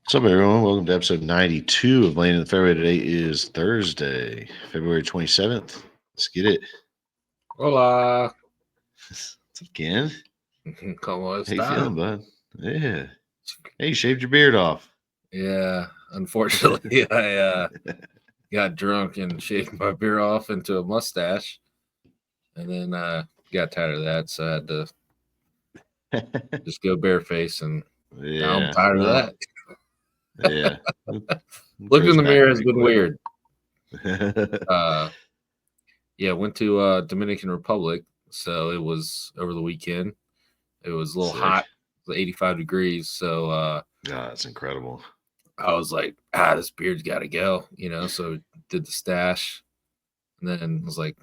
What's up, everyone? Welcome to episode 92 of Land in the Fairway. Today is Thursday, February 27th. Let's get it. Hola, What's up, Ken? ¿cómo How you feeling, está? bud? Yeah. Hey, you shaved your beard off. Yeah, unfortunately, I got drunk and shaved my beard off into a mustache, and then got tired of that, so I had to just go bareface, and now I'm Yeah. tired of Well, that. yeah. It Looking in grows the back mirror has pretty been quick. weird. Yeah, went to Dominican Republic, so it was over the weekend. It was a little Sick. hot, it was 85 degrees, so God, that's incredible. I was like, this beard's got to go, so did the stash. And then was like,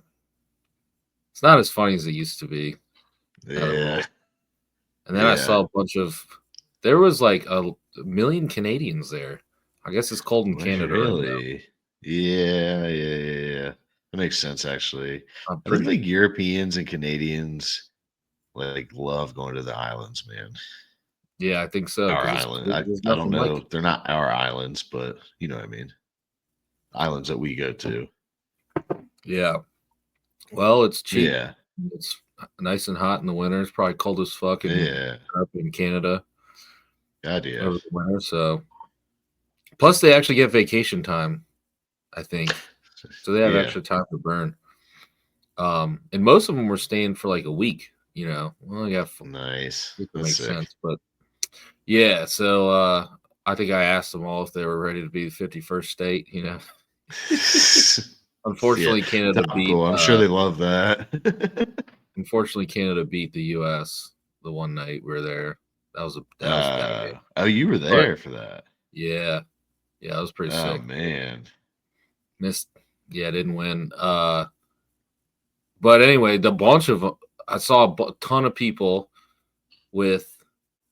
it's not as funny as it used to be. Yeah. And then I saw a bunch of, there was like a million Canadians there. I guess it's cold in Canada right now. Really? Yeah. That makes sense, actually. I'm I think pretty, like Europeans and Canadians like love going to the islands, man. yeah, I think so. Our Because island. there's I don't nothing like know. it. They're not our islands, but you know what I mean. Islands that we go to. Yeah. Well, it's cheap. Yeah. It's nice and hot in the winter. It's probably cold as fuck Yeah. up in Canada God, yeah. over the winter. So, plus they actually get vacation time, I think. So they have Yeah. extra time to burn. And most of them were staying for like a week. Well, yeah, Nice. it That's makes sick. sense. But yeah, so I think I asked them all if they were ready to be the 51st state. Yeah. Unfortunately, Canada beat. Topical. I'm sure they love that. Unfortunately, Canada beat the U.S. the one night we were there. That was a bad game. Oh, you were But there for that. yeah, it was pretty Oh sick. man. Missed. Yeah, didn't win. But anyway, I saw a ton of people with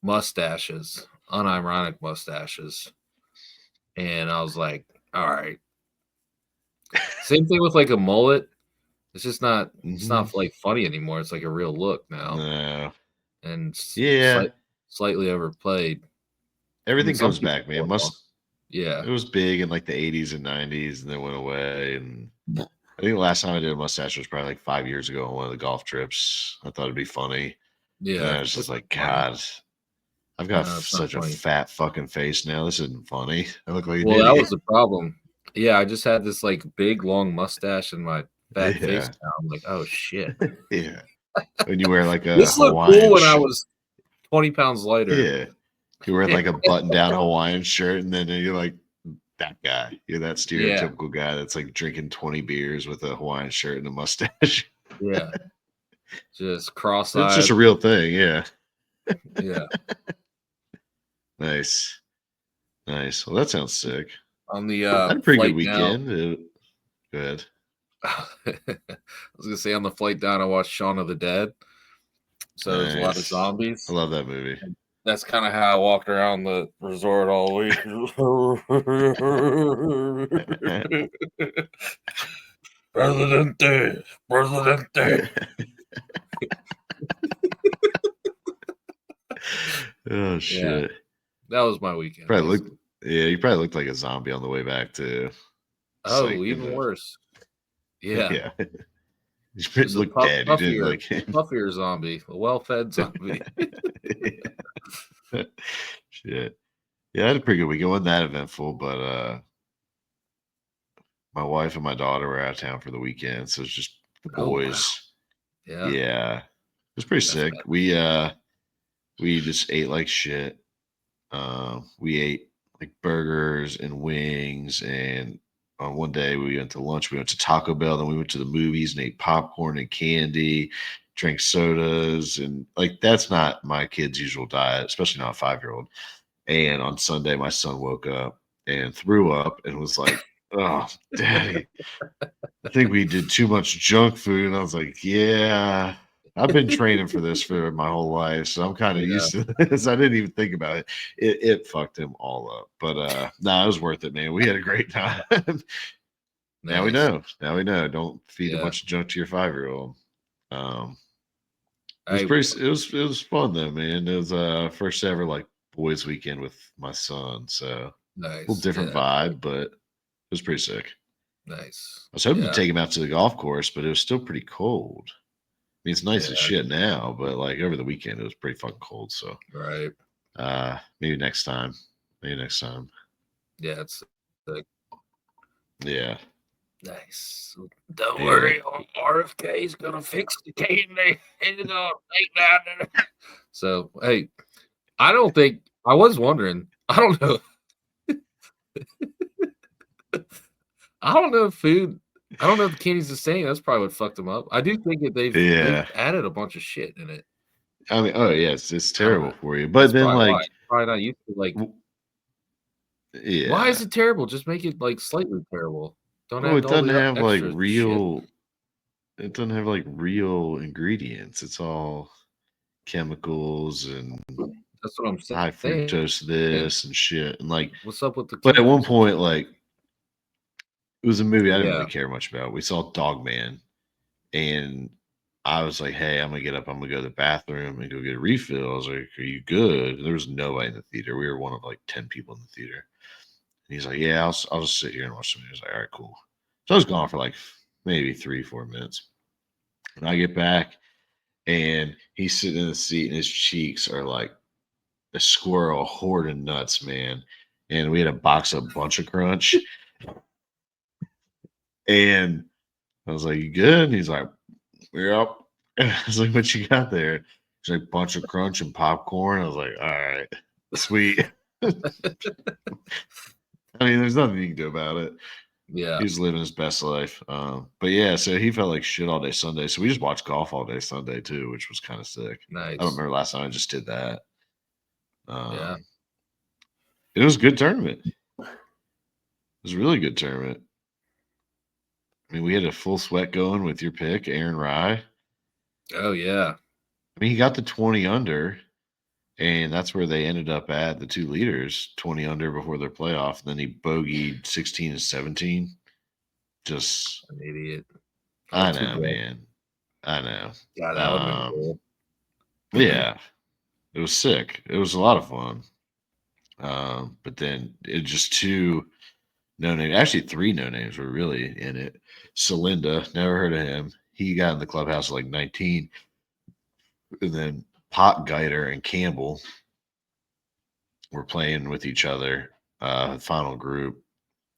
mustaches, unironic mustaches. And I was like, all right. Same thing with like a mullet. It's just not it's Mm-hmm. not like funny anymore. It's like a real look now. No. And Yeah. slightly overplayed. I mean, Everything some comes people back, man. pull it off. Yeah. It was big in like the 80s and 90s and then went away. And I think the last time I did a mustache was probably like 5 years ago on one of the golf trips. I thought it'd be funny. And then Yeah. I was just It's like, not funny. God, I've got No, it's not such a funny. fat fucking face now. This isn't funny. I look like an Well, that idiot. was the problem. Yeah, I just had this like big long mustache and my fat face Yeah. now. I'm like, oh shit. Yeah. When you wear like a This looked cool Hawaiian when I shirt. was 20 pounds lighter. Yeah. You wear like a button down Hawaiian shirt and then you're like that guy. You're that Yeah. stereotypical guy that's like drinking 20 beers with a Hawaiian shirt and a mustache. Yeah. Just It's cross-eyed. just a real thing. Yeah. Yeah. Nice. Nice. Well, that sounds sick. On the I had a pretty good flight now. weekend. Go ahead. I was gonna say on the flight down, I watched Shaun of the Dead. So there's a lot of Nice. zombies. I love that movie. That's kind of how I walked around the resort all week. Presidente. Oh shit. That was my weekend. Probably looked. Yeah, you probably looked like a zombie on the way back too. Just Oh, like even worse. Yeah. Yeah. You look dead. You didn't like puffier zombie, a well-fed zombie. Shit. Yeah, I had a pretty good weekend. It wasn't that eventful, but my wife and my daughter were out of town for the weekend, so it's just the boys. Oh, wow. Yeah. It was pretty sick. We just ate like shit. We ate like burgers and wings, and on one day we went to lunch. We went to Taco Bell, then we went to the movies and ate popcorn and candy, drank sodas, and like that's not my kid's usual diet, especially not a 5-year-old. And on Sunday, my son woke up and threw up and was like, "Oh, Daddy, I think we did too much junk food." And I was like, "Yeah." I've been training for this for my whole life, so I'm kind of used to this. I didn't even think about it. It fucked him all up. But it was worth it, man. We had a great time. Now we know. Now we know. Don't feed a bunch of junk to your 5-year-old. It was fun though, man. It was first ever like boys' weekend with my son. So a little Nice. different Yeah. vibe, but it was pretty sick. Nice. I was hoping to Yeah. take him out to the golf course, but it was still pretty cold. I mean, it's nice as Yeah. shit now, but like over the weekend, it was pretty fucking cold. So Right. maybe next time. Maybe next time. Yeah. It's like, Yeah. nice. Don't Yeah. worry, RFK is gonna fix the cane. He's gonna take down there. So hey, I don't think I was wondering. I don't know. I don't know if food. I don't know if the candy's the same. That's probably what fucked them up. I do think that they've Yeah. added a bunch of shit in it. I mean, oh yeah, it's I don't terrible know. for you. That's But then probably why. like Probably not used to like. w- Why is yeah. it terrible? Just make it like slightly terrible. Don't Well, add it all doesn't the have like extra shit. real it doesn't have like real ingredients. It's all chemicals and That's what I'm high saying. fructose this and shit. And like What's up with the but at one chemicals? point, like it was a movie I didn't really Yeah. care much about. We saw Dog Man and I was like, hey, I'm gonna get up, I'm gonna go to the bathroom and go get a refill. I was like, are you good? There was nobody in the theater. We were one of like 10 people in the theater. And he's like, yeah, I'll just sit here and watch the movie. I was like, all right, cool. So I was gone for like maybe 3, 4 minutes. And I get back and he's sitting in the seat and his cheeks are like a squirrel hoarding nuts, man. And we had a box of Bunch of Crunch. And I was like, you good? And he's like, yep. And I was like, what you got there? He's like, Bunch of Crunch and popcorn. I was like, all right, sweet. I mean, there's nothing you can do about it. Yeah. He was living his best life. But yeah, so he felt like shit all day Sunday. So we just watched golf all day Sunday too, which was kind of sick. I don't Nice. remember last time I just did that. Yeah. It was a good tournament. It was a really good tournament. I mean, we had a full sweat going with your pick, Aaron Rye. Oh yeah. I mean, he got the 20 under, and that's where they ended up at the two leaders, 20 under before their playoff. And then he bogeyed 16 and 17. Just, An idiot. I Oh, too know, bad. man. I know. Yeah, that would have been cool. Yeah, it was sick. It was a lot of fun. But then it just two no name, actually three no names were really in it. Celinda, never heard of him. He got in the clubhouse at like 19. And then Pot Geiter and Campbell were playing with each other. Final group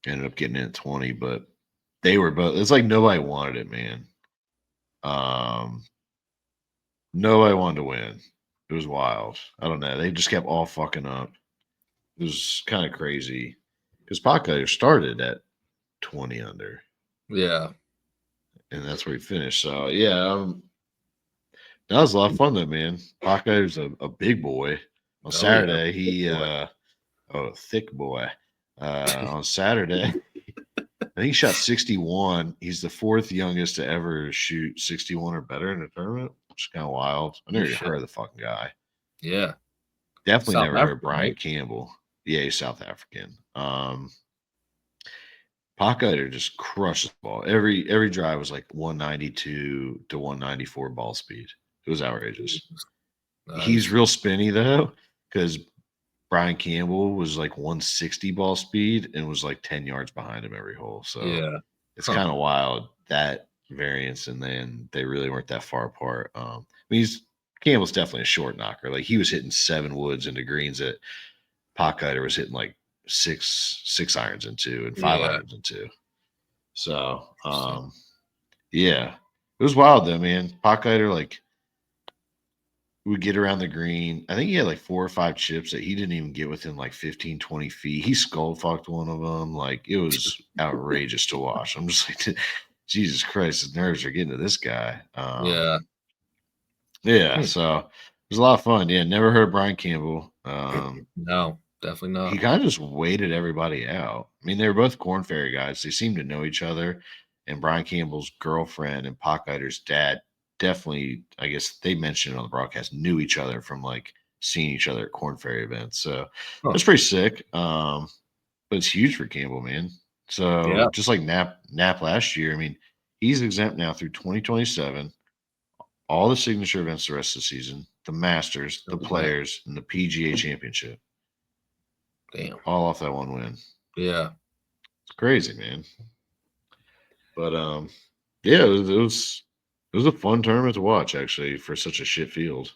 ended up getting in at 20, but they were both, it's like nobody wanted it, man. Um, Nobody wanted to win. It was wild. I don't know. They just kept all fucking up. It was kind of crazy because Pot Geiter started at 20 under, Yeah. and that's where he finished. So yeah, that was a lot of fun though, man. Paco's a big boy. On Oh yeah. Saturday, Big he boy. thick boy. On Saturday, I think he shot 61. He's the fourth youngest to ever shoot 61 or better in a tournament, which is kind of wild. I never Oh even shit. heard of the fucking guy. Yeah. Definitely South never heard of African, Brian right? Campbell. Yeah, he's South African. Paco just crushes the ball. Every drive was like 192 to 194 ball speed. It was outrageous. He's Nice. real spinny though, because Brian Campbell was like 160 ball speed and was like 10 yards behind him every hole. So Yeah. it's Huh. kind of wild that variance. And then they really weren't that far apart. I mean, Campbell's definitely a short knocker. Like he was hitting 7 woods into greens that Pockhider was hitting like six irons into and five Yeah. irons into. So Interesting. yeah, it was wild though, man. Pockhider like would get around the green. I think he had like 4 or 5 chips that he didn't even get within like 15, 20 feet. He skull fucked one of them. Like it was outrageous to watch. I'm just like, Jesus Christ, his nerves are getting to this guy. Yeah. Yeah, Hmm. so it was a lot of fun. Yeah, never heard of Brian Campbell. No, definitely He not. kind of just waited everybody out. I mean, they were both Corn Ferry guys. They seemed to know each other. And Brian Campbell's girlfriend and Pockhider's dad definitely, I guess they mentioned it on the broadcast, knew each other from like seeing each other at Corn Ferry events. So Huh. that's pretty sick. But it's huge for Campbell, man. Yeah. So just like Nap last year, I mean, he's exempt now through 2027. all the signature events the rest of the season, the Masters, the Look at that. Players, and the PGA Championship. Damn. All off that one win. Yeah. It's crazy, man. But yeah, it was a fun tournament to watch actually for such a shit field.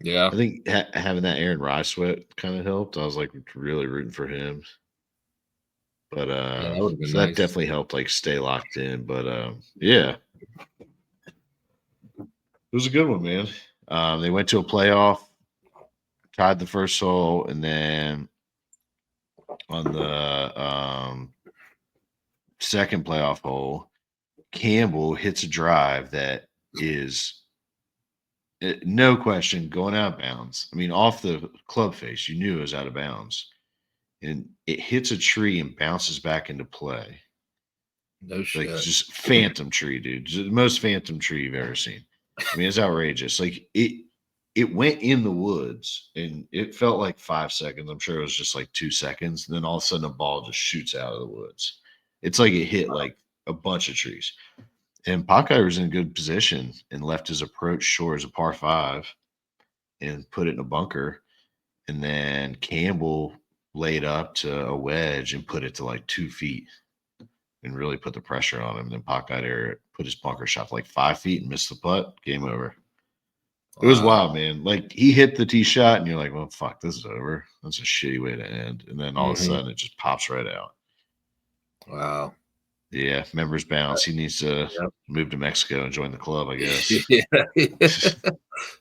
Yeah. I think having that Aaron Rye sweat kind of helped. I was like really rooting for him. But Yeah, that would have been so that nice. definitely helped like stay locked in. But yeah, it was a good one, man. They went to a playoff, tied the first hole, and then on the second playoff hole, Campbell hits a drive that is no question going out of bounds. I mean, off the club face, you knew it was out of bounds. And it hits a tree and bounces back into play. No shit. Like just phantom tree, dude. Just the most phantom tree you've ever seen. I mean, it's outrageous. Like it went in the woods and it felt like 5 seconds. I'm sure it was just like 2 seconds. And then all of a sudden a ball just shoots out of the woods. It's like it hit like a bunch of trees. And Pockeye was in good position and left his approach short as a par five and put it in a bunker. And then Campbell laid up to a wedge and put it to like 2 feet and really put the pressure on him. Then Pockeye there put his bunker shot to like 5 feet and missed the putt. Game over. It was wild, man. Like he hit the tee shot and you're like, well, fuck, this is over. That's a shitty way to end. And then all of a sudden it just pops right out. Wow. Yeah, members bounce. He needs to move to Mexico and join the club, I guess.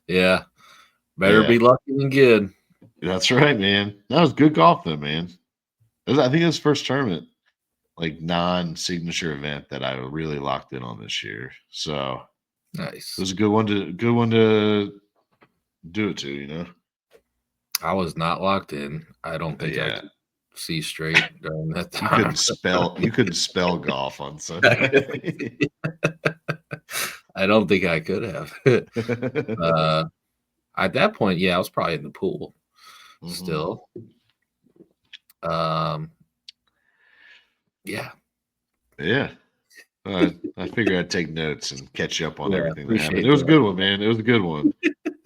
Yeah. Better be lucky than good. That's right, man. That was good golf, though, man. I think it was the first tournament, like non-signature event that I really locked in on this year. So nice. It was a good one to do it to, you know. I was not locked in. I don't think I could see straight during that time. You couldn't spell golf on Sunday. I don't think I could have. At that point, yeah, I was probably in the pool still. Yeah. Yeah. I figured I'd take notes and catch you up on everything that happened. Appreciate It was a that. good one, man. It was a good one.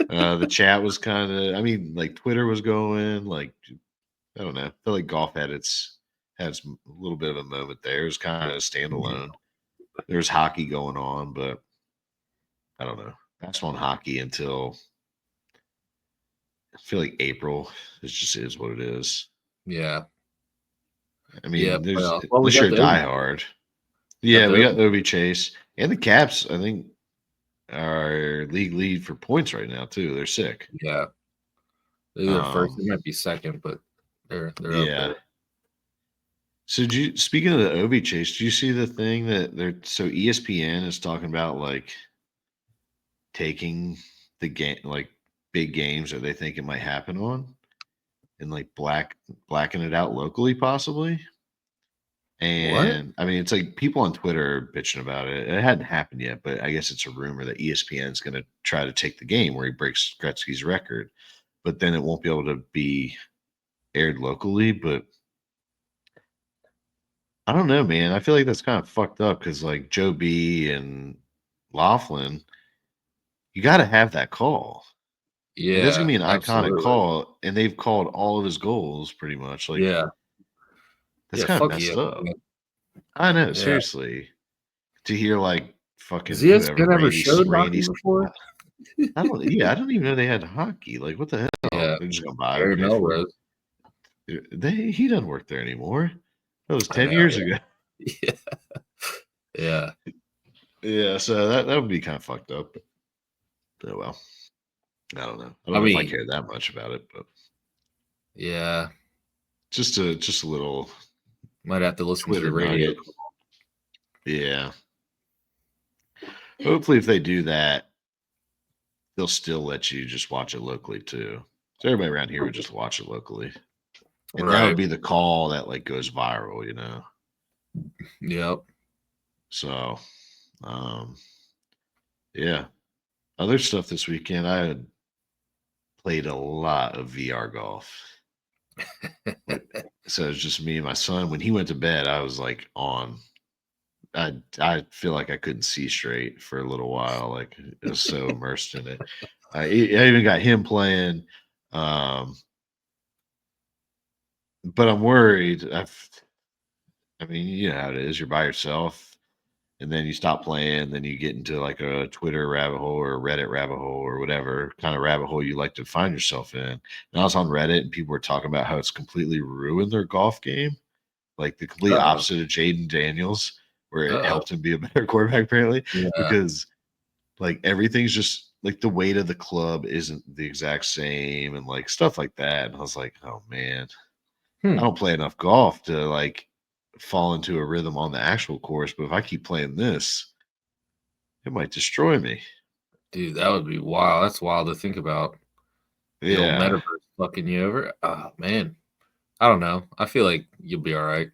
The chat was kind of, I mean, like Twitter was going, like, I don't know. I feel like golf had a little bit of a moment there. It was kind of standalone. There was hockey going on, but I don't know. That's on hockey until I feel like April. It just is what it is. Yeah. I mean, there's well, unless you're a diehard. Yeah, we got Obi Chase and the Caps. I think are league lead for points right now too. They're sick. Yeah, they're first. They might be second, but they're up there. So, speaking of the Obi Chase, do you see the thing that ESPN is talking about like taking the game, like big games that they think it might happen on, and like blacken it out locally, possibly. And I mean, it's like people on Twitter are bitching about it. It hadn't happened yet, but I guess it's a rumor that ESPN is going to try to take the game where he breaks Gretzky's record, but then it won't be able to be aired locally. But I don't know, man. I feel like that's kind of fucked up because like Joe B and Laughlin, you got to have that call. Yeah, like, that's gonna be an iconic call, and they've called all of his goals pretty much. Like, that's kind of messed up. I know, seriously. To hear like fucking whoever ever showed hockey before? I don't even know they had hockey. Like, what the hell? Yeah, they're just gonna buy it. Melrose. He doesn't work there anymore. That was 10 years ago. Yeah. Yeah, so that would be kind of fucked up. But, oh well. I don't know. I don't know if I care that much about it, but yeah. Just a little. Might have to listen to the radio. Yeah. Hopefully, if they do that, they'll still let you just watch it locally too. So everybody around here would just watch it locally, and that would be the call that like goes viral, you know. Yep. So, yeah. Other stuff this weekend, I had played a lot of VR golf. So it's just me and my son. When he went to bed, I was like on I feel like I couldn't see straight for a little while. Like I was so immersed in it. I even got him playing, um, but I'm worried. I mean, you know how it is. You're by yourself, and then you stop playing. Then you get into like a Twitter rabbit hole or a Reddit rabbit hole or whatever kind of rabbit hole you like to find yourself in. And I was on Reddit, and people were talking about how it's completely ruined their golf game, like the complete Uh-oh. opposite of Jaden Daniels, where it Uh-oh. helped him be a better quarterback apparently, Yeah. because like everything's just like the weight of the club isn't the exact same and like stuff like that. And I was like, oh man, I Hmm. don't play enough golf to like fall into a rhythm on the actual course, but if I keep playing this, it might destroy me. Dude, that would be wild. That's wild to think about. The old Yeah. metaverse fucking you over. Oh man. I don't know. I feel like you'll be all right.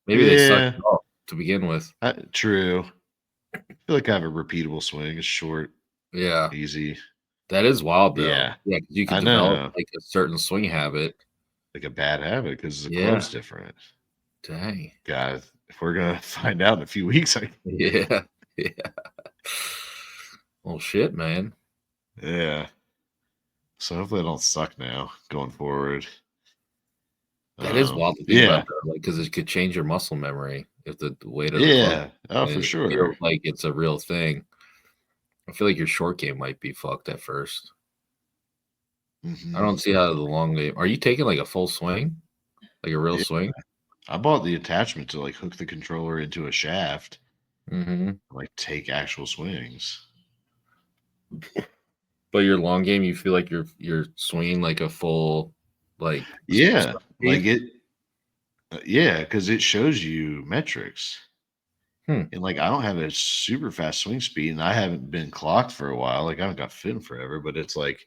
Maybe they suck Yeah. you off to begin with. True. I feel like I have a repeatable swing. It's short, Yeah. easy. That is wild though. Yeah. Yeah, 'cause you could I develop know. like a certain swing habit. Like a bad habit because the club's Yeah. different. Dang. Guys, if we're gonna find out in a few weeks, Yeah. Yeah. Well, shit, man. yeah. So hopefully I don't suck now going forward. That is wild to think about Yeah. though, like, because it could change your muscle memory if the weight of the club Yeah. Oh, and for it feels sure. like it's a real thing. I feel like your short game might be fucked at first. I Hmm. don't see how the long game. Are you taking like a full swing? Like a real Yeah. swing? I bought the attachment to like hook the controller into a shaft, Mhm. like take actual swings. But your long game, you feel like you're swinging like a full, like, Yeah. Like speed? it, yeah, because it shows you metrics. Hmm, And like I don't have a super fast swing speed and I haven't been clocked for a while. Like I haven't got fit in forever, but it's like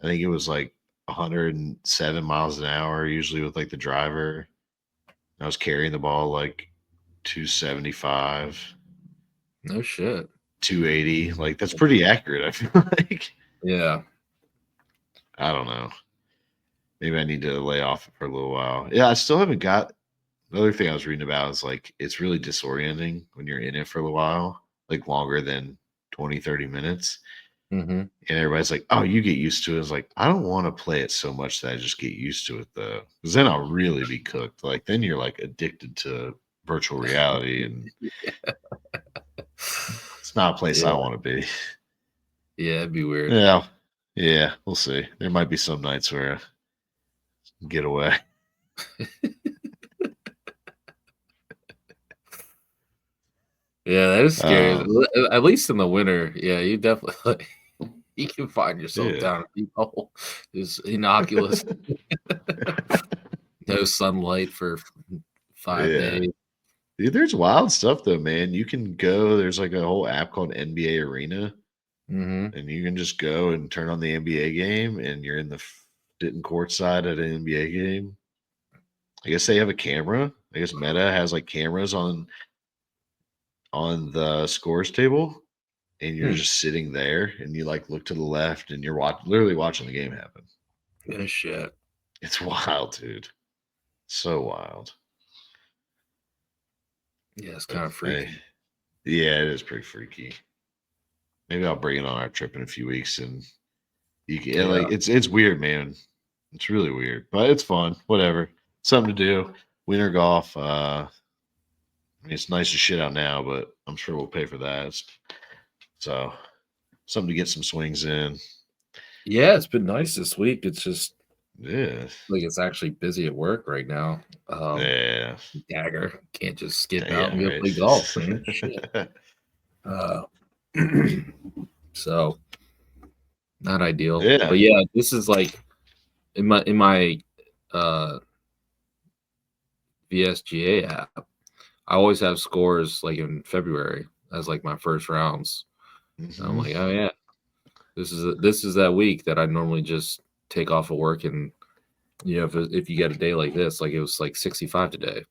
I think it was like 107 miles an hour, usually with like the driver. I was carrying the ball like 275, no shit. 280. Like that's pretty accurate, I feel like. Yeah. I don't know. Maybe I need to lay off for a little while. Yeah, I still haven't got the other thing I was reading about is like it's really disorienting when you're in it for a little while, like longer than 20, 30 minutes. Mhm. And everybody's like, "Oh, you get used to it." It's like, I don't want to play it so much that I just get used to it though. Because then I'll really be cooked. Like then you're like addicted to virtual reality and it's not a place I Yeah. want to be. Yeah, it'd be weird. Yeah. Yeah, we'll see. There might be some nights where I get away. Yeah, that is scary. Um, At least in the winter, yeah, you definitely you can find yourself yeah. down a deep hole. It's innocuous, no sunlight for 5 Yeah. days. Dude, there's wild stuff though, man. You can go, there's like a whole app called NBA Arena, Mhm. and you can just go and turn on the NBA game, and you're in the sitting courtside at an NBA game. I guess they have a camera. I guess Meta has like cameras on the scores table, and you're Hmm. just sitting there, and you like look to the left, and you're literally watching the game happen. No shit. It's wild, dude. So wild. Yeah, it's But kinda hey, freaky. yeah, it is pretty freaky. Maybe I'll bring it on our trip in a few weeks, and you can yeah, Yeah. like it's weird, man. It's really weird, but it's fun. Whatever, something to do. Winter golf. I mean, it's nice as shit out now, but I'm sure we'll pay for that. So something to get some swings in. Yeah, it's been nice this week. It's just Yeah, like it's actually busy at work right now. yeah, Dagger. Can't just skip out yeah. and go Right. play golf, man. Shit. Uh, so not ideal. Yeah. But yeah, this is like in my uh VSGA app. I always have scores like in February as like my first rounds. And I'm Hmm. like, oh yeah, this is that week that I normally just take off of work and if you get a day like this, like it was like 65 today,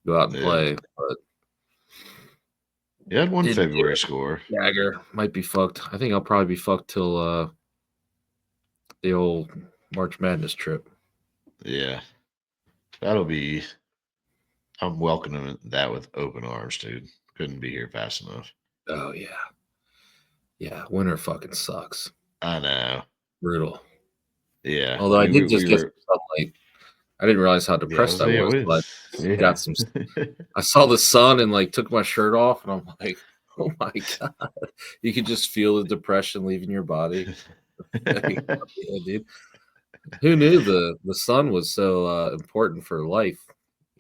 go out and Yeah. play. But You had one didn't do February it. score. Dagger might be fucked. I think I'll probably be fucked till the old March Madness trip. Yeah, that'll be. I'm welcoming that with open arms, dude. Couldn't be here fast enough. Oh yeah, yeah. Winter fucking sucks. I know. Brutal. Yeah. Although I I mean, did we just get were. some sunlight. I didn't realize how Yeah. I depressed was I yeah. was. We. So I Yeah. got some. I saw the sun and like took my shirt off, and I'm like, oh my god, you could just feel the depression leaving your body. Like, yeah, dude. Who knew the sun was so important for life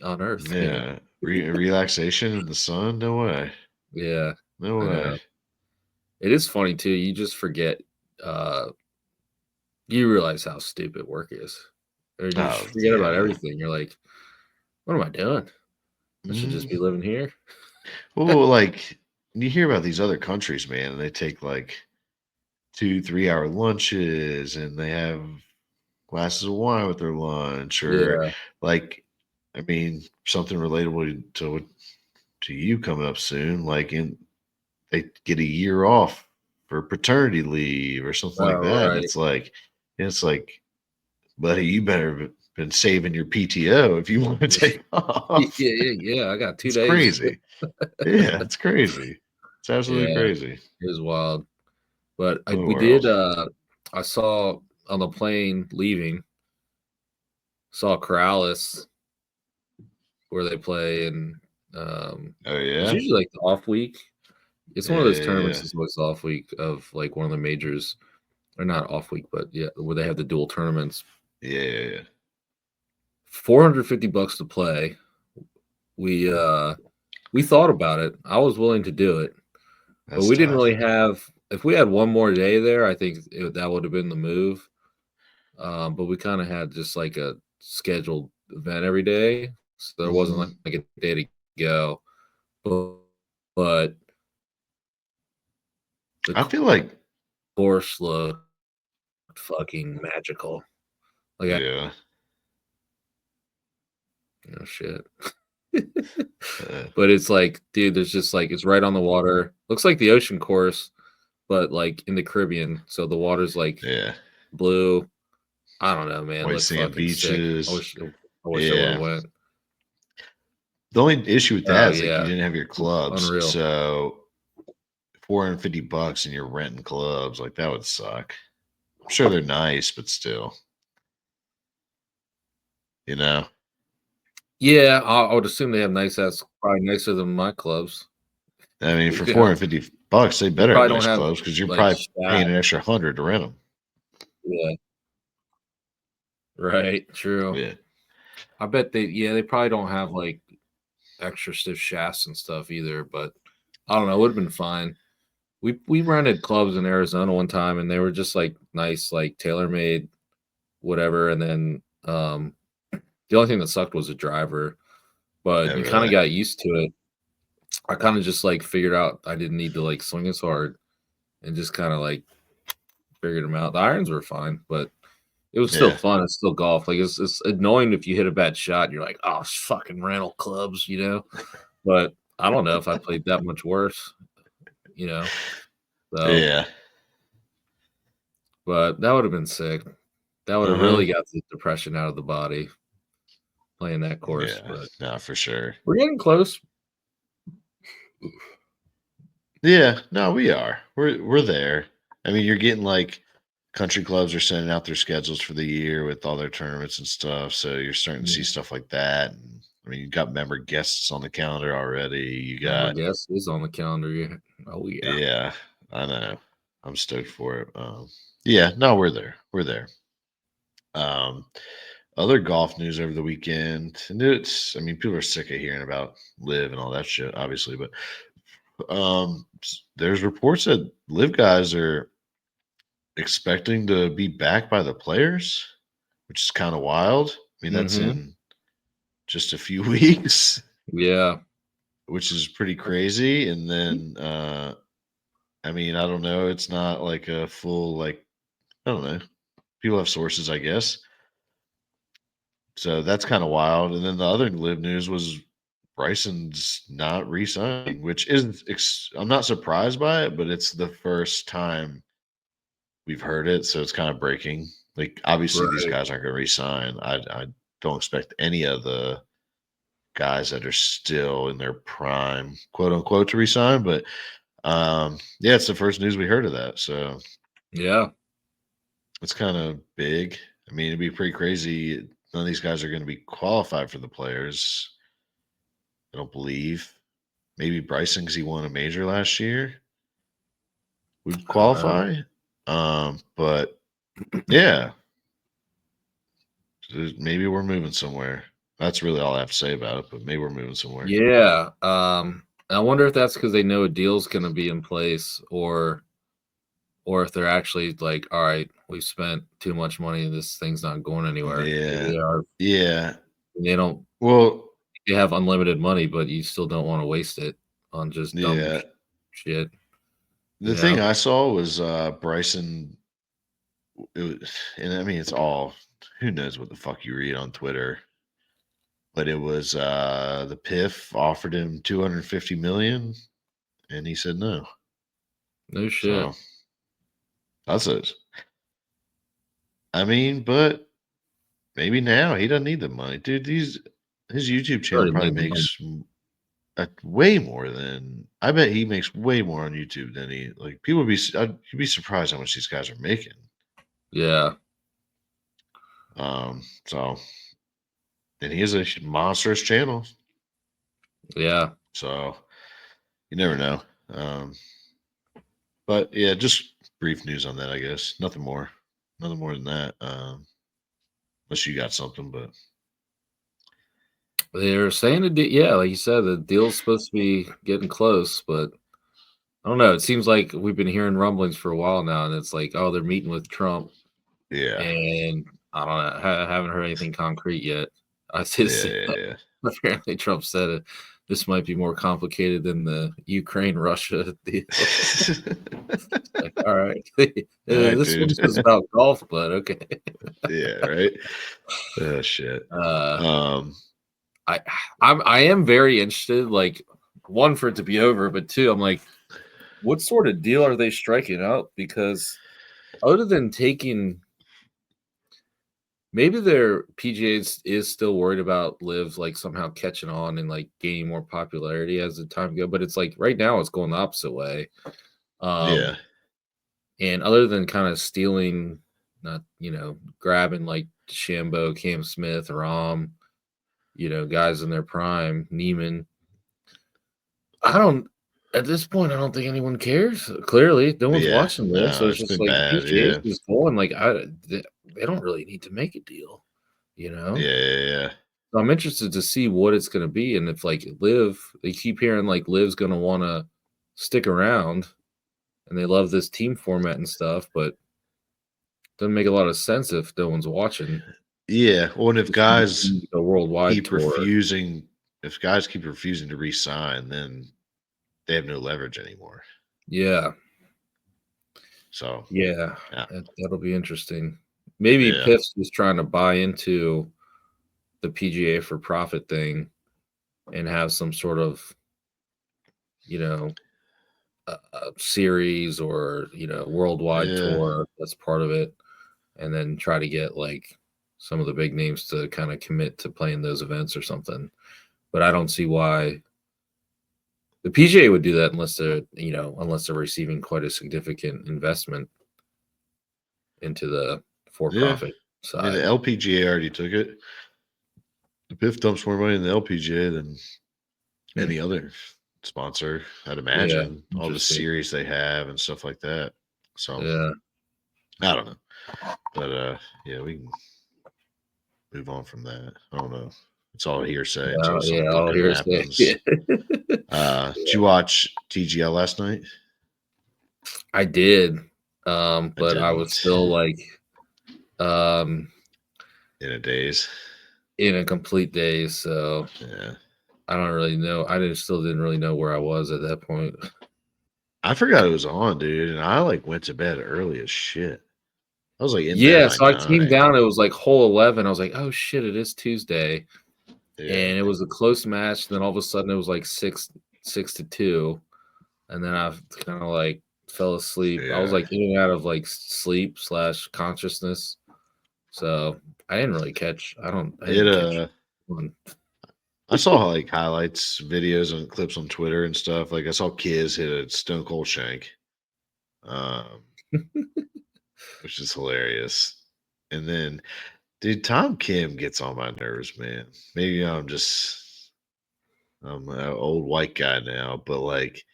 on Earth? You know? Yeah. Relaxation in the sun? No way. Yeah, No I way. know. It is funny too. You just forget. Uh, you realize how stupid work is, or you just Oh forget about yeah. everything. You're like, what am I doing? I should just Mm. be living here. Well, like you hear about these other countries, man, and they take like 2, 3 hour lunches, and they have glasses of wine with their lunch, or Yeah. like, I mean, something relatable to you coming up soon. Like, in they get a year off for paternity leave or something like Oh, that, and right. it's like, buddy, you better have been saving your PTO if you want to take Yeah, off. yeah, yeah. I got 2 It's days. crazy. Yeah, it's crazy. It's absolutely Yeah, crazy. it was wild. But What a we did. world. I saw on the plane leaving. Saw Corrales where they play, and Oh it's yeah, usually like the off week. It's one of yeah, those yeah, tournaments yeah, that's always off week of like one of the majors, or not off week, but yeah, where they have the dual tournaments. yeah, yeah, yeah. $450 to play. We we thought about it. I was willing to do it, but That's we didn't really tough. have. If we had one more day there, I think that would have been the move. But we kind of had just like a scheduled event every day, so there wasn't Hmm. like a day to go. But, but the I feel like, course looked fucking magical. Like I, yeah, shit. uh, But it's like, dude, there's just like it's right on the water. Looks like the ocean course, but like in the Caribbean. So the water's like yeah. blue. I don't know, man. White Looked sand fucking sick. beaches. I wish I would have Yeah. went. The only issue with Oh that is like you yeah. didn't have your clubs, Unreal. so $450 and you're renting clubs, like that would suck. I'm sure they're nice, but still, you know. Yeah, I would assume they have nice ass, probably nicer than my clubs. I mean, for Yeah. $450, they They better have probably don't nice have clubs because you're like probably paying shot. an extra 100 to rent them. Yeah. Right. True. Yeah, I bet they probably don't have like extra stiff shafts and stuff either, but I don't know, it would have been fine. We rented clubs in Arizona one time and they were just like nice, like tailor made, whatever. And then the only thing that sucked was the driver, but oh you kind of really? got used to it. I kind of just like figured out I didn't need to like swing as hard and just kind of like figured them out. The irons were fine, but it was still Yeah, fun. It's still golf. Like it's annoying if you hit a bad shot. You're like, oh, it's fucking rental clubs, you know. But I don't know if I played that much worse, you know. So, yeah, but that would have been sick. That would uh have huh, really got the depression out of the body playing that course. yeah. But No, for sure. we're getting close. Yeah, no, we are. We're there. I mean, you're getting like country clubs are sending out their schedules for the year with all their tournaments and stuff. So you're starting to see Yeah. stuff like that. And I mean, you got member guests on the calendar already. You Member got, guest is on the calendar. Yeah. Oh yeah. yeah, I know. I'm stoked for it. Yeah, no, we're there. We're there. Um, Other golf news over the weekend, and I mean, people are sick of hearing about live and all that shit, obviously, but there's reports that live guys are expecting to be backed by the players, which is kind of wild. I mean, that's Mm-hmm. in just a few weeks, Yeah. which is pretty crazy. And then, I mean, I don't know. It's not like a full, like, I don't know. People have sources, I guess. So that's kind of wild. And then the other live news was Bryson's not re-signing, which is I'm not surprised by it, but it's the first time we've heard it, so it's kind of breaking. Like obviously these Right. guys aren't going to re-sign. I don't expect any of the guys that are still in their prime, quote unquote, to resign. But yeah, it's the first news we heard of that. So Yeah. it's kind of big. I mean, it'd be pretty crazy. None of these guys are going to be qualified for the players. I don't believe. Maybe Bryson, because he won a major last year, would I don't know. qualify. But yeah, maybe we're moving somewhere. That's really all I have to say about it. But maybe we're moving somewhere. Yeah. I wonder if that's because they know a deal's going to be in place, or if they're actually like, all right, we've spent too much money and this thing's not going anywhere. Maybe Yeah, they are. yeah. They don't. Well, They have unlimited money, but you still don't want to waste it on just dumb yeah. shit. You The thing know. I saw was Bryson. It was, and I mean, it's all who knows what the fuck you read on Twitter, but it was the PIF offered him 250 million, and he said no. No shit. So that's it. I mean, but maybe now he doesn't need the money, dude. His YouTube channel Already probably made the money. makes way more than I bet he makes way more on YouTube than he like. People would be you'd be surprised how much these guys are making. Yeah. So and he has a monstrous channel, Yeah. so you never know. Um, but yeah, just brief news on that, I guess. Nothing more than that. Unless you got something, but They're saying yeah, like you said, the deal's supposed to be getting close, but I don't know. It seems like we've been hearing rumblings for a while now, and it's like, oh, they're meeting with Trump, yeah, and I don't know. I haven't heard anything concrete yet. I just yeah, apparently Trump said this might be more complicated than the Ukraine Russia deal. yeah. Like, all right, All right, this dude. one's just about golf, but okay. Yeah, right. Oh shit. Uh, Um, I I am very interested. Like, one, for it to be over, but two, I'm like, what sort of deal are they striking up? Because other than taking, maybe their PGA is still worried about Live like somehow catching on and like gaining more popularity as the time go. But it's like right now it's going the opposite way. yeah, Um, and other than kind of stealing, not grabbing like Shambo, Cam Smith, Rom, guys in their prime, Neiman. I don't. At this point, I don't think anyone cares. Clearly, no one's yeah. watching this, so No, it's it's just been like the bad. PGA is Yeah, just going like they don't really need to make a deal, you know. yeah. So I'm interested to see what it's going to be, and if like Live, they keep hearing like Live's going to want to stick around, and they love this team format and stuff, but doesn't make a lot of sense if no one's watching. Yeah. Well, and if This would guys be a worldwide keep tour. refusing, if guys keep refusing to re-sign, then they have no leverage anymore. Yeah, So yeah, yeah, that'll be interesting. Maybe yeah, Piff's just trying to buy into the PGA for profit thing and have some sort of, you know, series or, worldwide yeah, tour that's part of it. And then try to get like some of the big names to kind of commit to playing those events or something. But I don't see why the PGA would do that unless they're receiving quite a significant investment into the for yeah. profit I mean, the side. LPGA already took it. The PIF dumps more money in the LPGA than Hmm. any other sponsor, I'd Yeah, imagine. All the interesting. series they have and stuff like that. So Yeah. I don't know, but yeah, we can move on from that. I don't know. It's all hearsay until Yeah, something I'll fucking hear say. Yeah. happens. Did you watch TGL last night? I did, I but I was didn't. still like um In a daze. in a complete daze, so Yeah. I don't really know. Still didn't really know where I was at that point. I forgot it was on, dude, and I like went to bed early as shit. I was like in bed Yeah, by so I came 9. down, it was like hole 11. I was like, "Oh shit, it is Tuesday." Yeah. And it was a close match, then all of a sudden it was like 6-2, and then I kind of like fell asleep. I was Yeah. like in and out of like sleep slash consciousness. So I didn't really catch I It didn't catch one. I saw like highlights, videos, and clips on Twitter and stuff. Like I saw Kiz hit a Stone Cold Shank, um, which is hilarious. And then, dude, Tom Kim gets on my nerves, man. Maybe I'm an old white guy now, but like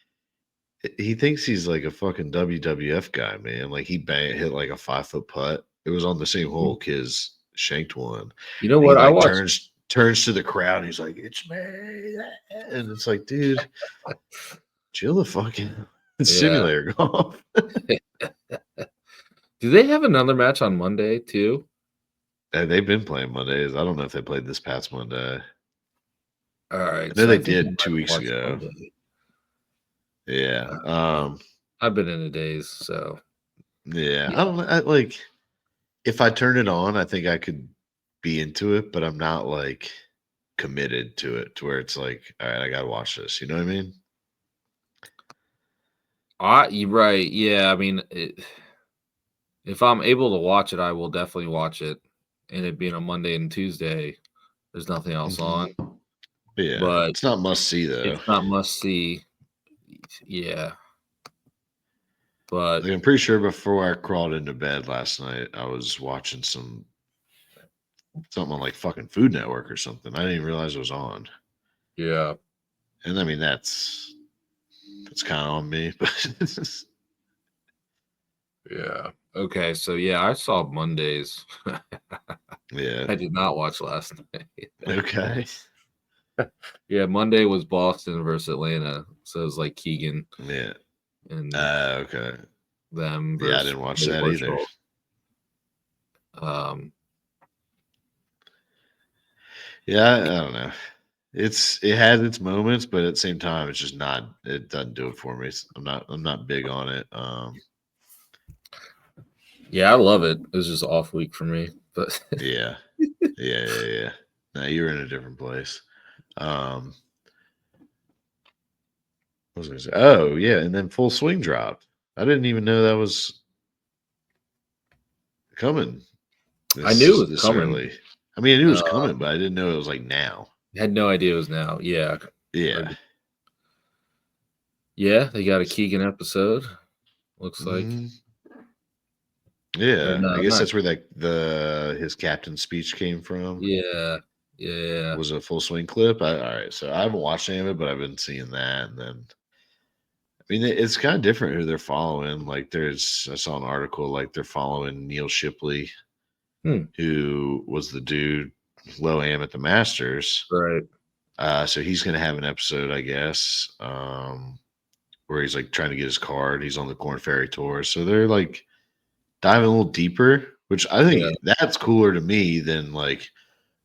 he thinks he's like a fucking WWF guy, man. Like hit like a 5 foot putt. It was on the same hole Kiz shanked one. You know He what? I like watched. turns to the crowd. And he's like, "It's me," and it's like, dude, chill the fucking Yeah. simulator golf. Do they have another match on Monday too? They've been playing Mondays. I don't know if they played this past Monday. All right, I know so I they think I did might 2 weeks watch ago. Monday. Yeah. I've been in a daze, so Yeah. yeah. I don't know. Like if I turn it on, I think I could be into it, but I'm not like committed to it to where it's like, all right, I gotta watch this. You know what I mean? You're right. Yeah, I mean, if I'm able to watch it, I will definitely watch it. And it being a Monday and Tuesday, there's nothing else on. Yeah. But It's not must see though. it's not must see. Yeah, but Like I'm pretty sure before I crawled into bed last night, I was watching something on like fucking Food Network or something. I didn't even realize it was on. yeah. And I mean that's kind of on me, but Yeah. Okay. So yeah, I saw Mondays. yeah. I did not watch last night. Okay. Yeah, Monday was Boston versus Atlanta. So it was like Keegan Yeah. and Okay. them Yeah, I versus didn't watch Billy that either. Horschel. Um, Yeah, I don't know. It has its moments, but at the same time, it's just not. It doesn't do it for me. I'm not big on it. yeah, I love it. It was just off week for me, but Yeah, yeah. No, you're in a different place. Um, what was I gonna say? Oh yeah, and then Full Swing dropped. I didn't even know that was coming I knew it was this coming. early. I mean, I knew it was Uh, coming, but I didn't know it was like now. had no idea it was now. Yeah. Yeah. Yeah, they got a Keegan episode. Looks like. Mhm. Or Yeah, I no, guess not. that's where the his captain speech came from. Yeah. Yeah. Was a Full Swing clip. All right, so I haven't watched any of it, but I've been seeing that, and then I mean it's kind of different who they're following. Like I saw an article like they're following Neil Shipley, Hmm. who was the dude low am at the Masters. Right. So he's going to have an episode, I guess, where he's like trying to get his card. He's on the Corn Ferry Tour, so they're like diving a little deeper, which I Yeah. think that's cooler to me than like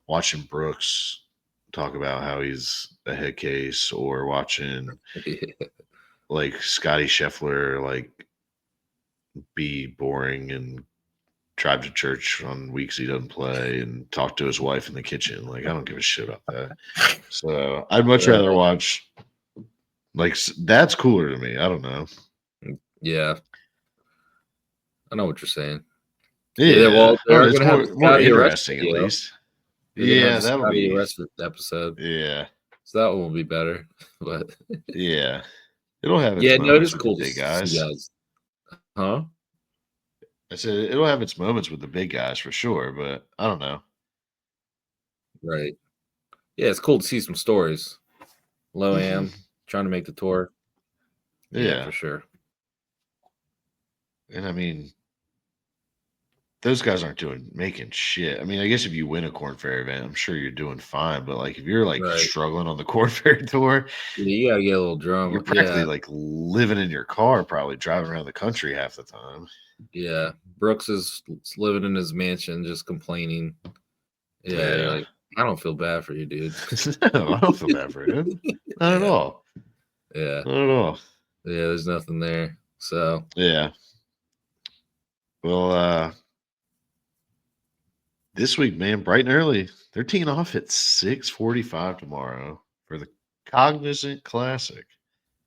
watching Brooks talk about how he's a head case or watching like Scotty Scheffler like be boring and drive to church on weeks he doesn't play and talk to his wife in the kitchen. Like I don't give a shit about that. So I'd much rather watch like that's cooler to me. I don't know. Yeah. I know what you're saying. Yeah, Yeah, well, I they don't know. are It's gonna have a more Scotty arrest interesting at video. least. They're gonna have Yeah, the that'll Scotty be. arrest episode. Yeah, So that one will be better. But yeah. It'll have its yeah, no, it moments is with the cool to big see guys. guys. Huh? I said it'll have its moments with the big guys for sure, but I don't know. Right. Yeah, it's cool to see some stories. Low Mhm. am trying to make the tour. Yeah, Yeah, for sure. and I mean, those guys aren't making shit. I mean, I guess if you win a Corn Ferry event, I'm sure you're doing fine. But like, if you're like Right. struggling on the Corn Ferry tour, Yeah, you gotta get a little you're drama. practically Yeah, like living in your car, probably driving around the country half the time. yeah. Brooks is living in his mansion, just complaining. Yeah, you're Yeah. like, I don't feel bad for you, dude. No, I don't feel bad for him. Not at Yeah, all. yeah, Not at all. yeah. There's nothing there. So Yeah. Well, this week, man, bright and early. They're teeing off at 6:45 tomorrow for the Cognizant Classic.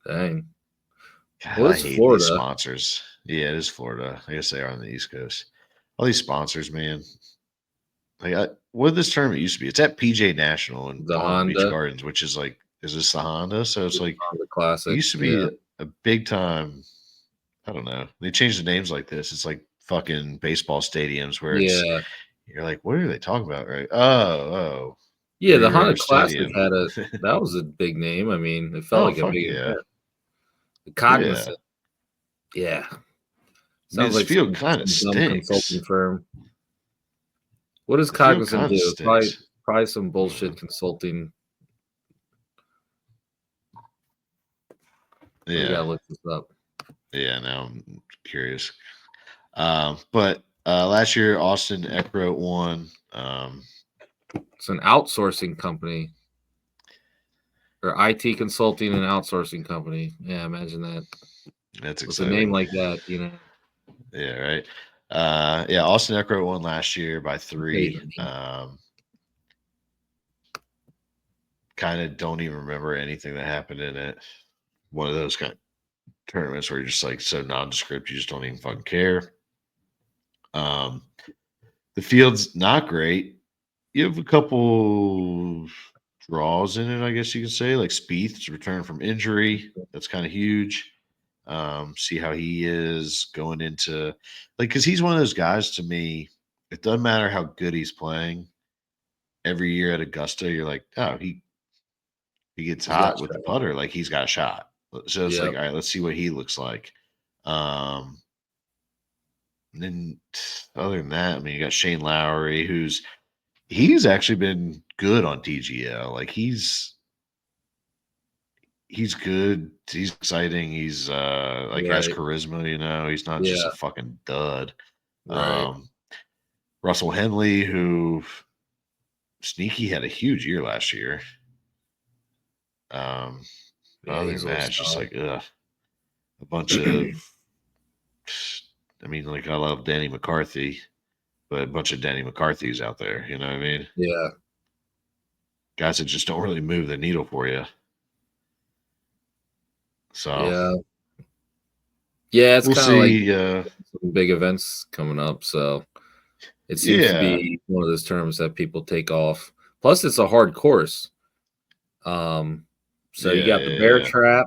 dang. God, Well, I it's hate these Florida. sponsors. Yeah, it is Florida. I guess they are on the East Coast. All these sponsors, man. what did this tournament used to be? It's at PJ National in The Palm Beach Honda, Gardens, which is like, is this the Honda? So it's like, Honda it Classic. used to be Yeah. a big time. I don't know. They changed the names like this. It's like fucking baseball stadiums where Yeah. you're like, what are they talking about? Right? Oh, Yeah. Three The Honda River Classic Stadium. that was a big name. I mean, it felt Oh, like a fuck big yeah. event. The Yeah. Cognizant. Yeah. I mean, Sounds this like field kind of some dumb stinks. consulting firm. What does The field Cognizant kind of do? Probably, stinks. probably some I don't know. bullshit consulting. We Yeah. gotta look this up. Yeah. Now I'm curious. But last year, Austin Eckroat won. It's an outsourcing company or IT consulting and outsourcing company. Yeah, imagine that. That's With a name exciting. like that, Yeah, right. Yeah, Austin Eckroat won last year by great 3. name. Kind of don't even remember anything that happened in it. One of those kind of tournaments where you're just like so nondescript, you just don't even fucking care. Um, the field's not great. You have a couple draws in it, I guess you could say, like Spieth's return from injury. That's kind of huge. See how he is going into like because he's one of those guys to me. It doesn't matter how good he's playing. Every year at Augusta, you're like, oh, he gets He's got hot a with the shot. putter, like he's got a shot. So it's like, Yep. all right, let's see what he looks like. Um, and then other than that, I mean, you got Shane Lowry, he's actually been good on TGL. Like he's good. He's exciting. He's like has Right. charisma, he's not just a Yeah. fucking dud. Right. Um Russell Henley, who sneaky had a huge year last year. Um Yeah, Other he's than always that, it's just solid. like a bunch of I mean, like I love Danny McCarthy, but a bunch of Danny McCarthys out there, you know what I mean? Yeah. Guys that just don't really move the needle for you. So Yeah. Yeah, it's we'll kind of like see. some big events coming up. So it seems to Yeah, be one of those terms that people take off. Plus, it's a hard course. So you yeah, got the bear yeah, trap.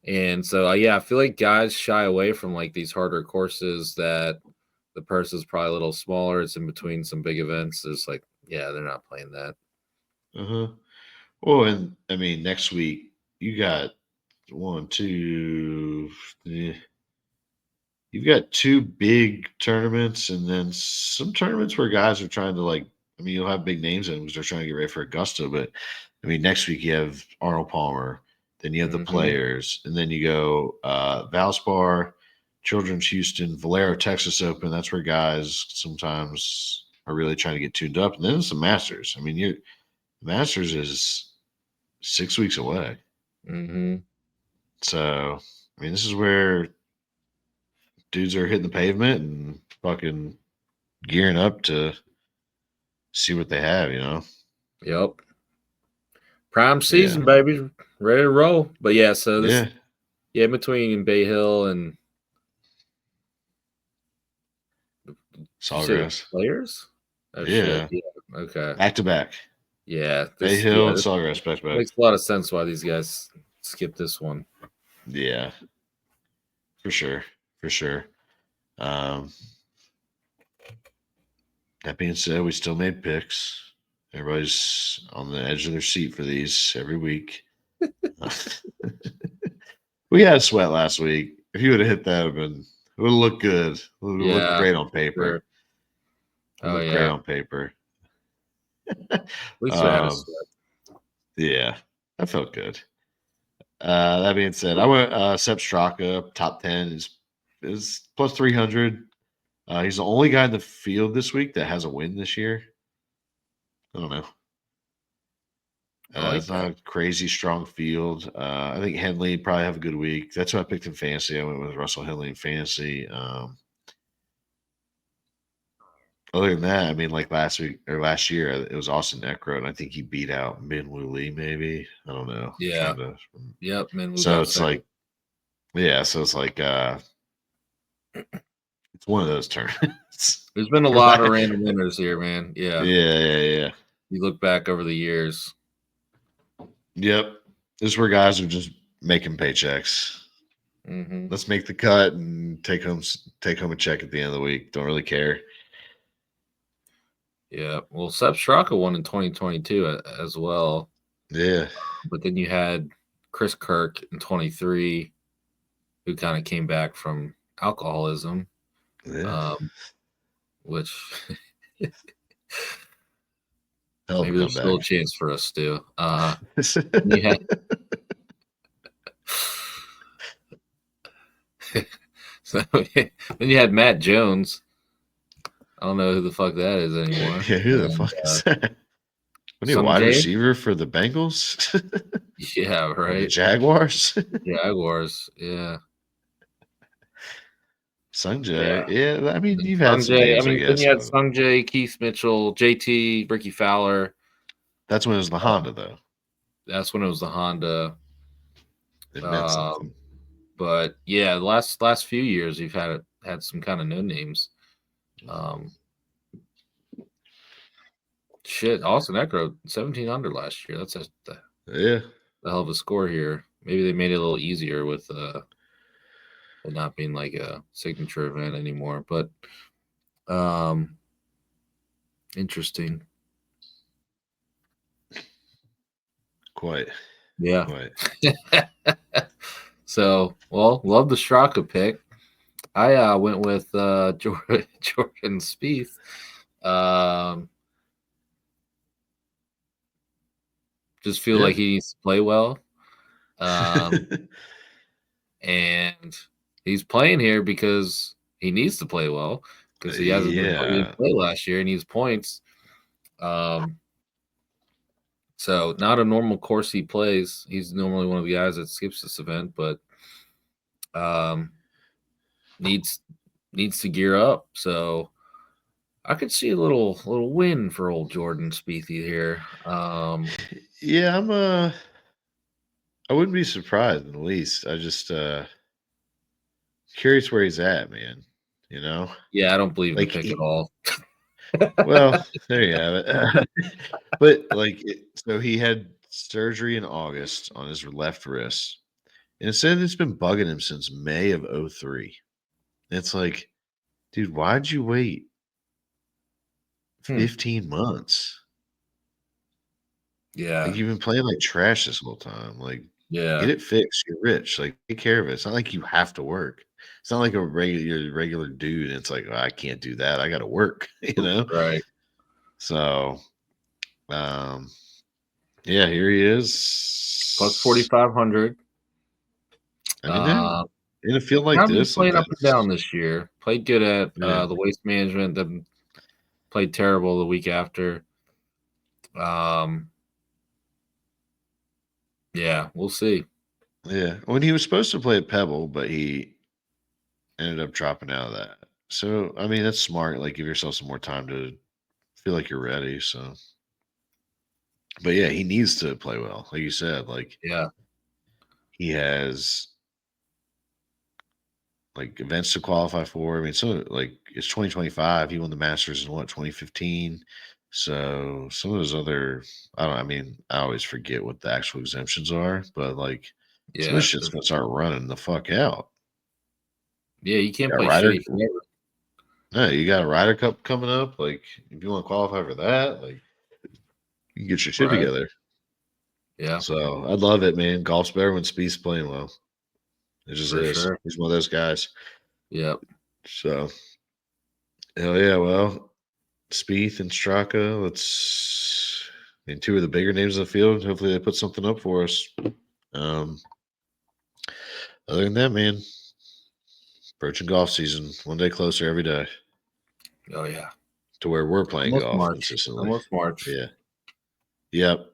And so, yeah, I feel like guys shy away from like these harder courses that the purse is probably a little smaller. It's in between some big events. It's like, yeah, they're not playing that. yeah. Uh-huh. Well, and I mean, next week you got one, two. You've got two big tournaments, and then some tournaments where guys are trying to like. I mean, you'll have big names in them because they're trying to get ready for Augusta. But I mean, next week you have Arnold Palmer, then you have the Hmm. Players, and then you go Valspar, Children's Houston, Valero Texas Open. That's where guys sometimes are really trying to get tuned up, and then some Masters. I mean, the Masters is 6 weeks away. Hmm. So, I mean, this is where dudes are hitting the pavement and fucking gearing up to see what they have. Yep. Prime Yeah. season, baby. Ready to roll. But yeah, so this, Yeah. yeah, in between Bay Hill and did you say the Sawgrass. players? Oh shit. Yeah. Yeah. Okay. Back to back. Yeah. Bay This, Hill yeah, and this Sawgrass back to back. makes a lot of sense why these guys skip this one. Yeah. For sure. For sure. Um, that being said, we still made picks. Everybody's on the edge of their seat for these every week. We had a sweat last week. If you would have hit that, it would have looked good. It would have looked Yeah. great on Sure. paper. It Oh looked great yeah. on paper. At least we had a Um, sweat. yeah, I felt good. That being said, I went Sep Straka, top 10 is plus 300. He's the only guy in the field this week that has a win this year. I don't know. I like It's that. not a crazy strong field. I think Henley probably have a good week. That's who I picked in fantasy. I went with Russell Henley in fantasy. Other than that, I mean, like last week or last year, it was Austin Eckroat, and I think he beat out Min Woo Lee, maybe. I don't know. I'm Yeah. trying to. Yep. Man, we So got it's second. like, yeah. So it's like, It's one of those tournaments. There's been a lot of random winners here, man. Yeah, Yeah. yeah. You look back over the years. Yep. This is where guys are just making paychecks. Mm-hmm. Let's make the cut and take home a check at the end of the week. Don't really care. Yeah. Well, Sepp Straka won in 2022 as well. Yeah. But then you had Chris Kirk in 23, who kind of came back from alcoholism, Yeah. which Hell of a maybe there's still a comeback. chance for us to. You had so then you had Matt Jones. I don't know who the fuck that is anymore. Yeah, who the And fuck is that? What are you, a Sung wide Jae? receiver for the Bengals? Yeah, Or the right. Jaguars? Jaguars. Yeah. Sanjay. Yeah, I mean, you've had Sung some Jae. I names, I mean, then guess. you had Sung Jae, Keith Mitchell, JT, Ricky Fowler. That's when it was the Honda, though. That's when it was the Honda. It meant something. But yeah, the last few years you've had some kind of no names. Shit, Austin Eckler 17 under last year. That's Yeah. a hell of a score here. Maybe they made it a little easier with it not being like a signature event anymore. But interesting. Quite. Yeah. Quite. So, well, love the Straka pick. I went with Jordan Spieth. Just feel like he needs to play well. And he's playing here because he needs to play well because he hasn't been he didn't play last year and he needs points. So not a normal course he plays. He's normally one of the guys that skips this event, but needs to gear up. So I could see a little win for old Jordan Spiethy here. Yeah, I wouldn't be surprised in the least. I just curious where he's at, man. You know? Yeah, I don't believe the Like pick at all. well, there you have it. But so he had surgery in August on his left wrist. And it said it's been bugging him since May of 03. It's like, dude, why'd you wait 15 months? Yeah. Like you've been playing like trash this whole time. Like, Yeah. get it fixed. You're rich. Like, take care of it. It's not like you have to work. It's not like a regular dude. It's like, I can't do that. I got to work. You know. Right. So, yeah, here he is. Plus 4,500. I mean, in a field like Kind of been this, like playing up and that's down this year. Played good at the waste management, then played terrible the week after. Yeah, we'll see. yeah. When he was supposed to play at Pebble, but he ended up dropping out of that. So, I mean, that's smart. Like, give yourself some more time to feel like you're ready. So, but yeah, he needs to play well. Like you said, like, Yeah. he has like events to qualify for. I mean, so like it's 2025. He won the Masters in what 2015. So some of those other, I mean, I always forget what the actual exemptions are, but like some of this shit's gonna start running the fuck out. Yeah, you can't play Ryder, shitty forever. no, you got a Ryder Cup coming up. Like, if you want to qualify for that, like, you can get your shit Right. together. Yeah. So I love it, man. Golf's better when Speed's playing well. It just For is. sure. He's one of those guys. Yep. So, hell yeah. Well, Spieth and Straka, I mean, two of the bigger names of the field. Hopefully, they put something up for us. Other than that, man, approaching golf season, one day closer every day Oh yeah. to where we're playing Almost golf March. consistently. Almost March. Yeah. Yep.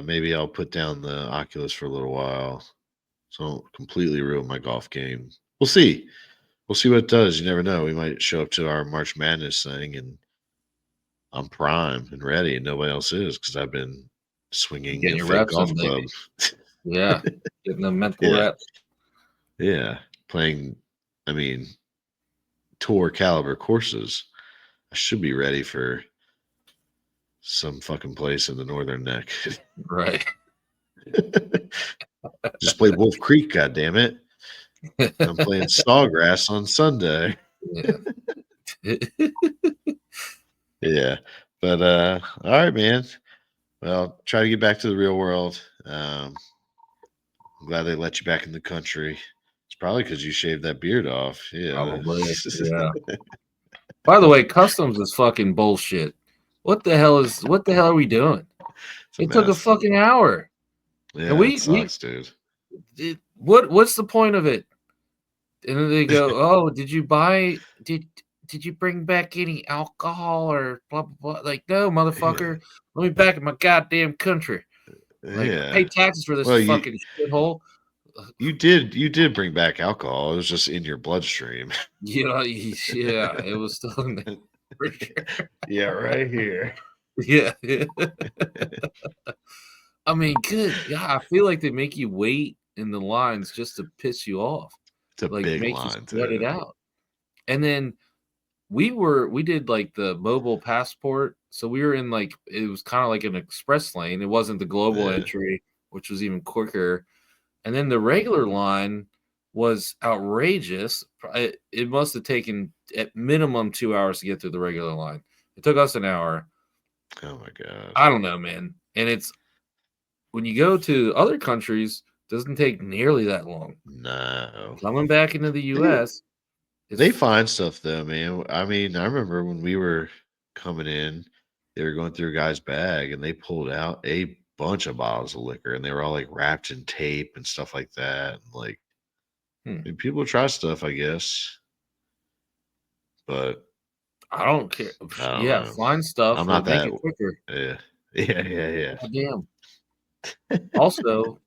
Maybe I'll put down the Oculus for a little while. So I don't completely ruin my golf game. We'll see. We'll see what it does. You never know. We might show up to our March Madness thing and I'm prime and ready, and nobody else is because I've been swinging Getting a your fake reps golf in, club. baby. Yeah. Getting the mental Yeah. reps. Yeah. Playing, I mean, tour caliber courses, I should be ready for some fucking place in the northern neck. Right. Just played Wolf Creek, god damn it. I'm playing Sawgrass on Sunday. Yeah. Yeah. But all right, man. Well, try to get back to the real world. I'm glad they let you back in the country. It's probably because you shaved that beard off. Yeah. Probably. Yeah. By the way, customs is fucking bullshit. What the hell are we doing? It's a It took a mess. fucking hour. And Yeah, it sucks, dude. what's the point of it? And then they go, "Oh, did you bring back any alcohol or blah blah blah?" Like, no, motherfucker. Let me back in my goddamn country. Like, I pay Yeah. taxes for this Well, fucking shithole. you did bring back alcohol. It was just in your bloodstream. Yeah, it was still in there for sure. Yeah, right here. Yeah. I mean, good God, I feel like they make you wait in the lines just to piss you off, It's a like big make you line sweat it too. out. And then we did like the mobile passport, so we were in like it was kind of like an express lane. It wasn't the global Yeah. entry, which was even quicker. And then the regular line was outrageous. It must have taken at minimum 2 hours to get through the regular line. It took us an hour. Oh my god. I don't know, man. And it's when you go to other countries, doesn't take nearly that long. No. Coming back into the US, They it's find stuff though, man. I mean, I remember when we were coming in, they were going through a guy's bag and they pulled out a bunch of bottles of liquor and they were all like wrapped in tape and stuff like that. And like, I mean, people try stuff, I guess, but I don't care. I don't Yeah, know. find stuff I'm or not make that. it quicker. Yeah, yeah. Goddamn. Also,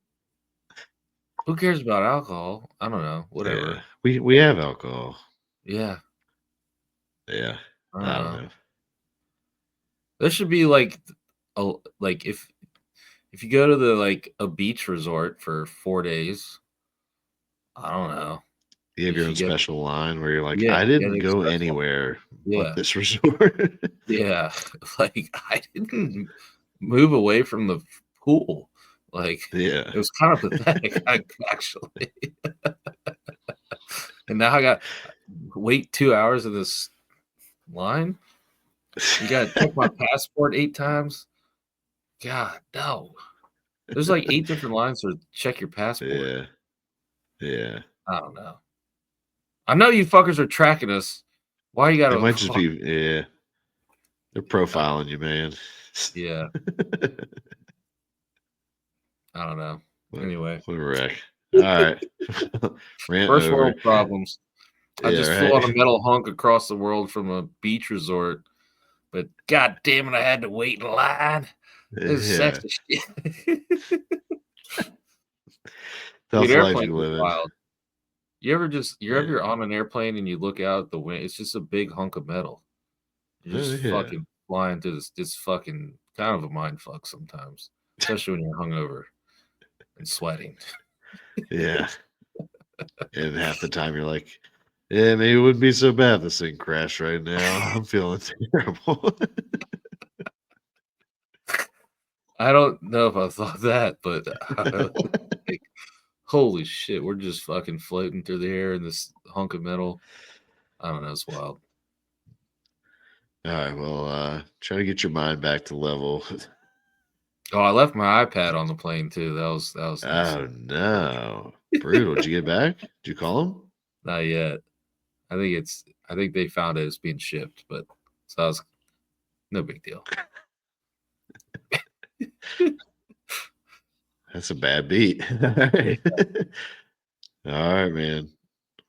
who cares about alcohol? I don't know. Yeah. Whatever. We have alcohol. Yeah, Yeah, I don't I don't know. know. There should be like like if you go to the like a beach resort for 4 days, I don't know. You have You your own should get special line where you're like, yeah, I get didn't an go express line. anywhere but Yeah, this resort. yeah. Like I didn't move away from the pool. Like Yeah. it was kind of pathetic, actually. And now I got wait 2 hours in this line. You got to check my passport 8 times. God, no. There's like 8 different lines to check your passport. Yeah. Yeah. I don't know. I know you fuckers are tracking us. Why you It gotta might just be, yeah. They're profiling you, man. yeah, I don't know. What, Anyway, what a wreck. All right. Rant first over. world problems. I Yeah, just flew right. on a metal hunk across the world from a beach resort, but god damn it, I had to wait in line. This is Yeah. sexy shit. Dude, Tough life airplanes you are live in. wild. You're Yeah. ever on an airplane and you look out the window, it's just a big hunk of metal. You're just Yeah. fucking flying through this. It's fucking kind of a mind fuck sometimes, especially when you're hungover and sweating. Yeah. And half the time you're like, yeah, maybe it wouldn't be so bad if this thing crashed right now. I'm feeling terrible. I don't know if I thought that, but like, holy shit, we're just fucking floating through the air in this hunk of metal. I don't know, it's wild. All right, well, try to get your mind back to level. Oh, I left my iPad on the plane too. That was nice. Oh no, brutal! Did you get back? Did you call him? Not yet. I think they found it as being shipped, but so I was no big deal. That's a bad beat. All right, all right, man.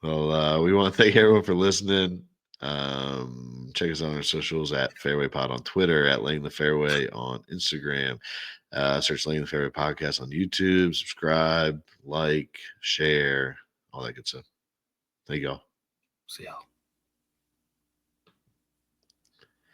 Well, we want to thank everyone for listening. Check us out on our socials at Fairway Pod on Twitter, at Laying the Fairway on Instagram. Search Laying the Fairway Podcast on YouTube. Subscribe, like, share, all that good stuff. Thank y'all. See y'all.